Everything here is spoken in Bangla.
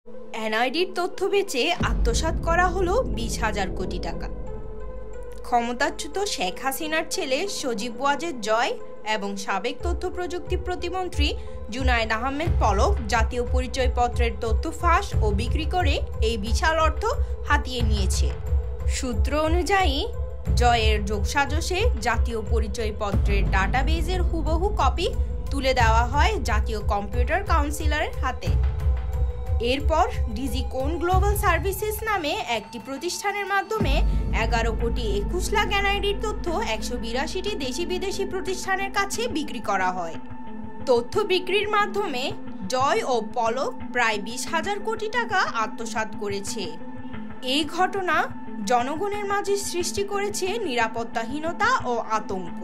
এনআইডির তথ্য বেচে আত্মসাৎ করা হলো 20,000 কোটি টাকা। ক্ষমতাচ্যুত শেখ হাসিনার ছেলে সজীব ওয়াজেদ জয় এবং সাবেক তথ্য প্রযুক্তি প্রতিমন্ত্রী জুনায়েদ আহমেদ পলক জাতীয় পরিচয়পত্রের তথ্য ফাঁস ও বিক্রি করে এই বিশাল অর্থ হাতিয়ে নিয়েছে। সূত্র অনুযায়ী জয়ের যোগসাজশে জাতীয় পরিচয়পত্রের ডাটাবেজের হুবহু কপি তুলে দেওয়া হয় জাতীয় কম্পিউটার কাউন্সিলের হাতে। এরপর ডিজিকোন গ্লোবাল সার্ভিসেস নামে একটি প্রতিষ্ঠানের মাধ্যমে 11,21,00,000 এনআইডির তথ্য 182টি দেশি বিদেশি প্রতিষ্ঠানের কাছে বিক্রি করা হয়। তথ্য বিক্রির মাধ্যমে জয় ও পলক প্রায় 20,000 কোটি টাকা আত্মসাৎ করেছে। এই ঘটনা জনগণের মাঝে সৃষ্টি করেছে নিরাপত্তাহীনতা ও আতঙ্ক।